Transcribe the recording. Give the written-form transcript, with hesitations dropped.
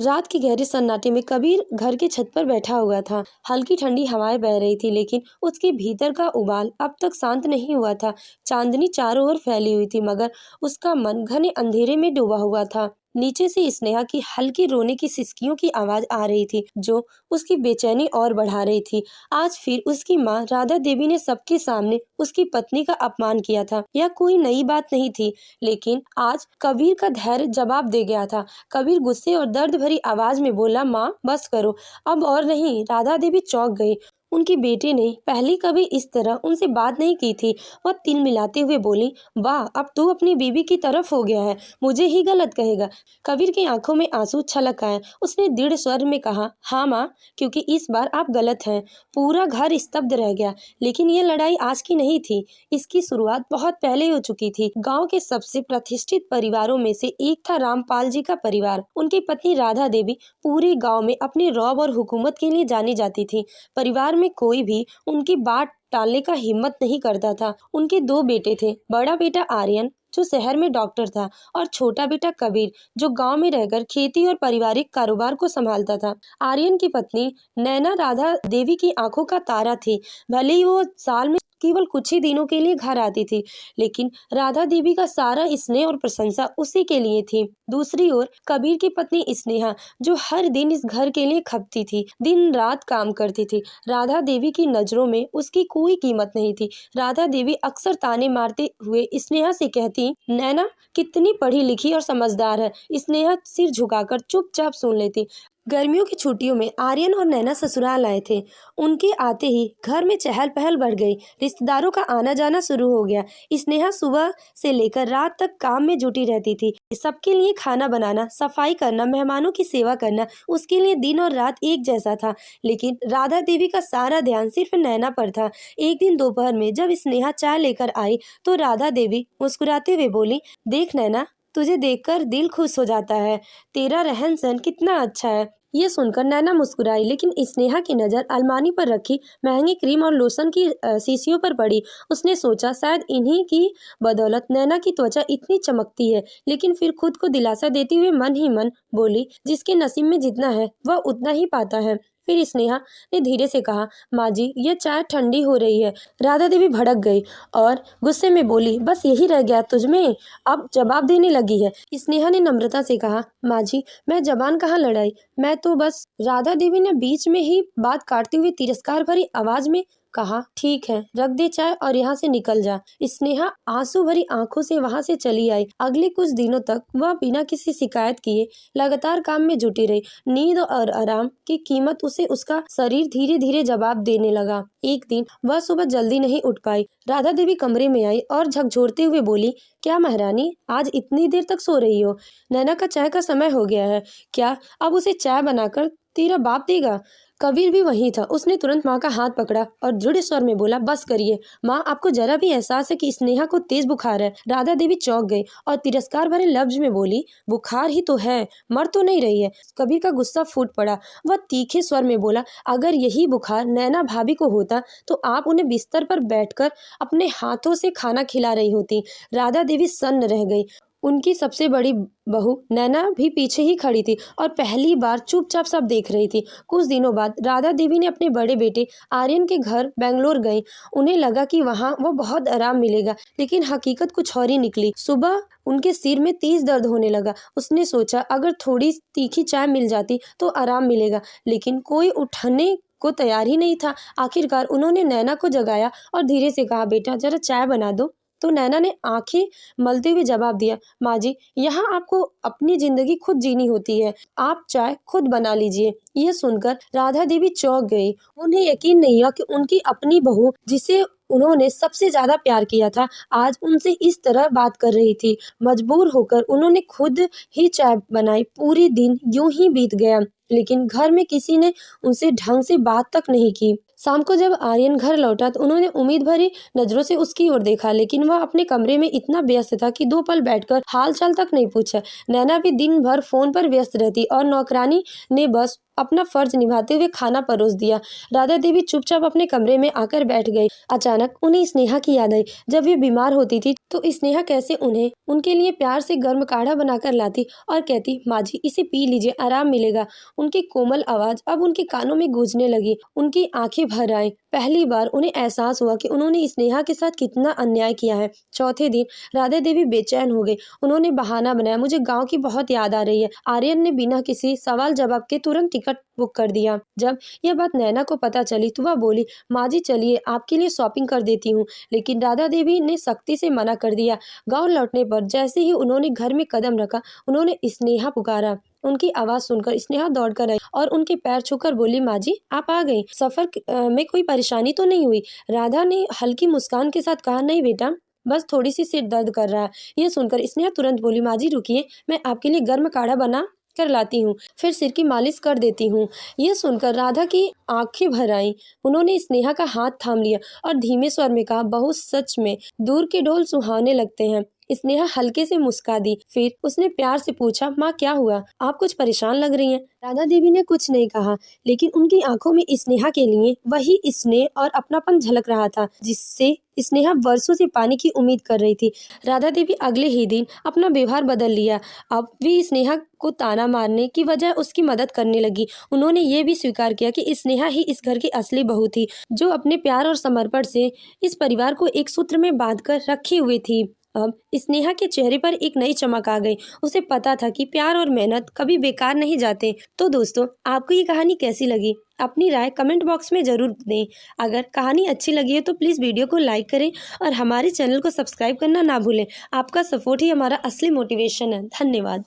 रात के गहरे सन्नाटे में कबीर घर के छत पर बैठा हुआ था। हल्की ठंडी हवाएं बह रही थी, लेकिन उसके भीतर का उबाल अब तक शांत नहीं हुआ था। चांदनी चारों ओर फैली हुई थी, मगर उसका मन घने अंधेरे में डूबा हुआ था। नीचे से स्नेहा की हल्की रोने की सिसकियों की आवाज आ रही थी, जो उसकी बेचैनी और बढ़ा रही थी। आज फिर उसकी माँ राधा देवी ने सबके सामने उसकी पत्नी का अपमान किया था। यह कोई नई बात नहीं थी, लेकिन आज कबीर का धैर्य जवाब दे गया था। कबीर गुस्से और दर्द भरी आवाज में बोला, माँ बस करो, अब और नहीं। राधा देवी चौंक गई। उनकी बेटी ने पहले कभी इस तरह उनसे बात नहीं की थी। वह तिल मिलाते हुए बोली, वाह, अब तू अपनी बीवी की तरफ हो गया है, मुझे ही गलत कहेगा। कबीर की आंखों में आंसू छलक आए। उसने दृढ़ स्वर में कहा, हाँ माँ, क्योंकि इस बार आप गलत हैं। पूरा घर स्तब्ध रह गया। लेकिन ये लड़ाई आज की नहीं थी। इसकी शुरुआत बहुत पहले हो चुकी थी। गांव के सबसे प्रतिष्ठित परिवारों में से एक था रामपाल जी का परिवार। उनकी पत्नी राधा देवी पूरे गांव में अपने रौब और हुकूमत के लिए जानी जाती थी। परिवार में कोई भी उनकी बात टालने का हिम्मत नहीं करता था। उनके दो बेटे थे, बड़ा बेटा आर्यन जो शहर में डॉक्टर था, और छोटा बेटा कबीर जो गांव में रहकर खेती और पारिवारिक कारोबार को संभालता था। आर्यन की पत्नी नैना राधा देवी की आंखों का तारा थी। भले ही वो साल में केवल कुछ ही दिनों के लिए घर आती थी, लेकिन राधा देवी का सारा स्नेह और प्रशंसा उसी के लिए थी। दूसरी ओर कबीर की पत्नी स्नेहा, जो हर दिन इस घर के लिए खपती थी, दिन रात काम करती थी। राधा देवी की नजरों में उसकी कोई कीमत नहीं थी। राधा देवी अक्सर ताने मारते हुए स्नेहा से कहती, नैना कितनी पढ़ी लिखी और समझदार है। स्नेहा सिर झुकाकर चुपचाप सुन लेती। गर्मियों की छुट्टियों में आर्यन और नैना ससुराल आए थे। उनके आते ही घर में चहल पहल बढ़ गई। रिश्तेदारों का आना जाना शुरू हो गया। स्नेहा सुबह से लेकर रात तक काम में जुटी रहती थी। सबके लिए खाना बनाना, सफाई करना, मेहमानों की सेवा करना उसके लिए दिन और रात एक जैसा था। लेकिन राधा देवी का सारा ध्यान सिर्फ नैना पर था। एक दिन दोपहर में जब स्नेहा चाय लेकर आई, तो राधा देवी मुस्कुराते हुए बोली, देख नैना, तुझे देखकर दिल खुश हो जाता है। तेरा रहन सहन कितना अच्छा है। ये सुनकर नैना मुस्कुराई, लेकिन स्नेहा की नज़र अलमारी पर रखी महंगी क्रीम और लोशन की शीशियों पर पड़ी। उसने सोचा, शायद इन्हीं की बदौलत नैना की त्वचा इतनी चमकती है। लेकिन फिर खुद को दिलासा देती हुए मन ही मन बोली, जिसके नसीब में जितना है वह उतना ही पाता है। फिर स्नेहा ने धीरे से कहा, माँ जी, ये चाय ठंडी हो रही है। राधा देवी भड़क गई और गुस्से में बोली, बस यही रह गया तुझमें, अब जवाब देने लगी है। स्नेहा ने नम्रता से कहा, माँ जी, मैं जबान कहाँ लड़ाई, मैं तो बस। राधा देवी ने बीच में ही बात काटते हुए तिरस्कार भरी आवाज में कहा, ठीक है, रख दे चाय और यहाँ से निकल जा। स्नेहा आंसू भरी आंखों से वहां से चली आई। अगले कुछ दिनों तक वह बिना किसी शिकायत किए लगातार काम में जुटी रही। नींद और आराम की कीमत उसे उसका शरीर धीरे धीरे जवाब देने लगा। एक दिन वह सुबह जल्दी नहीं उठ पाई। राधा देवी कमरे में आई और झकझोरते हुए बोली, क्या महारानी, आज इतनी देर तक सो रही हो? नैना का चाय का समय हो गया है। क्या अब उसे चाय बनाकर तेरा बाप देगा? कबीर भी वहीं था। उसने तुरंत माँ का हाथ पकड़ा और दृढ़ स्वर में बोला, बस करिए माँ, आपको जरा भी एहसास है कि स्नेहा को तेज बुखार है? राधा देवी चौंक गई और तिरस्कार भरे लफ्ज में बोली, बुखार ही तो है, मर तो नहीं रही है। कबीर का गुस्सा फूट पड़ा। वह तीखे स्वर में बोला, अगर यही बुखार नैना भाभी को होता तो आप उन्हें बिस्तर पर बैठकर अपने हाथों से खाना खिला रही होती। राधा देवी सन्न रह गई। उनकी सबसे बड़ी बहू नैना भी पीछे ही खड़ी थी और पहली बार चुपचाप सब देख रही थी। कुछ दिनों बाद राधा देवी ने अपने बड़े बेटे आर्यन के घर बेंगलोर गई। उन्हें लगा कि वहां वो बहुत आराम मिलेगा, लेकिन हकीकत कुछ और ही निकली। सुबह उनके सिर में तेज दर्द होने लगा। उसने सोचा, अगर थोड़ी तीखी चाय मिल जाती तो आराम मिलेगा, लेकिन कोई उठने को तैयार ही नहीं था। आखिरकार उन्होंने नैना को जगाया और धीरे से कहा, बेटा जरा चाय बना दो। तो नैना ने आंखें मलते हुए जवाब दिया, माँ जी, यहाँ आपको अपनी जिंदगी खुद जीनी होती है, आप चाय खुद बना लीजिए। यह सुनकर राधा देवी चौंक गई। उन्हें यकीन नहीं हुआ कि उनकी अपनी बहू, जिसे उन्होंने सबसे ज्यादा प्यार किया था, आज उनसे इस तरह बात कर रही थी। मजबूर होकर उन्होंने खुद ही चाय बनाई। पूरी दिन यूं ही बीत गया, लेकिन घर में किसी ने उनसे ढंग से बात तक नहीं की। शाम को जब आर्यन घर लौटा तो उन्होंने उम्मीद भरी नजरों से उसकी ओर देखा, लेकिन वह अपने कमरे में इतना व्यस्त था कि 2 पल बैठकर हाल चाल तक नहीं पूछा। नैना भी दिन भर फोन पर व्यस्त रहती और नौकरानी ने बस अपना फर्ज निभाते हुए खाना परोस दिया। राधा देवी चुपचाप अपने कमरे में आकर बैठ गई। अचानक उन्हें स्नेहा की याद आई। जब वे बीमार होती थी तो स्नेहा कैसे उन्हें उनके लिए प्यार से गर्म काढ़ा बनाकर लाती और कहती, माँ जी इसे पी लीजिए, आराम मिलेगा। उनकी कोमल आवाज अब उनके कानों में गूंजने लगी। उनकी आंखें भर आई। पहली बार उन्हें एहसास हुआ कि उन्होंने स्नेहा के साथ कितना अन्याय किया है। चौथे दिन राधा देवी बेचैन हो गई। उन्होंने बहाना बनाया, मुझे गांव की बहुत याद आ रही है। आर्यन ने बिना किसी सवाल जवाब के तुरंत टिकट बुक कर दिया। जब यह बात नैना को पता चली तो वह बोली, माँ जी चलिए आपके लिए शॉपिंग कर देती हूँ। लेकिन राधा देवी ने सख्ती से मना कर दिया। गांव लौटने पर जैसे ही उन्होंने घर में कदम रखा, उन्होंने स्नेहा पुकारा। उनकी आवाज सुनकर स्नेहा दौड़कर आई और उनके पैर छूकर बोली, माँ जी आप आ गई। सफर में कोई परेशानी तो नहीं हुई? राधा ने हल्की मुस्कान के साथ कहा, नहीं बेटा, बस थोड़ी सी सिर दर्द कर रहा है। यह सुनकर स्नेहा तुरंत बोली, माँ जी रुकिए, मैं आपके लिए गर्म काढ़ा बना कर लाती हूँ, फिर सिर की मालिश कर देती हूँ। यह सुनकर राधा की आंखें भर आईं। उन्होंने स्नेहा का हाथ थाम लिया और धीमे स्वर में कहा, बहू सच में दूर के ढोल सुहावने लगते हैं। स्नेहा हल्के से मुस्का दी। फिर उसने प्यार से पूछा, माँ क्या हुआ, आप कुछ परेशान लग रही हैं। राधा देवी ने कुछ नहीं कहा, लेकिन उनकी आंखों में स्नेहा के लिए वही स्नेह और अपनापन झलक रहा था जिससे स्नेहा वर्षों से पाने की उम्मीद कर रही थी। राधा देवी अगले ही दिन अपना व्यवहार बदल लिया। अब भी स्नेहा को ताना मारने की बजाय उसकी मदद करने लगी। उन्होंने ये भी स्वीकार किया कि स्नेहा ही इस घर की असली बहू थी, जो अपने प्यार और समर्पण से इस परिवार को एक सूत्र में बांधकर रखी हुई थी। अब स्नेहा के चेहरे पर एक नई चमक आ गई। उसे पता था कि प्यार और मेहनत कभी बेकार नहीं जाते। तो दोस्तों, आपको ये कहानी कैसी लगी? अपनी राय कमेंट बॉक्स में जरूर दें। अगर कहानी अच्छी लगी है तो प्लीज़ वीडियो को लाइक करें और हमारे चैनल को सब्सक्राइब करना ना भूलें। आपका सपोर्ट ही हमारा असली मोटिवेशन है। धन्यवाद।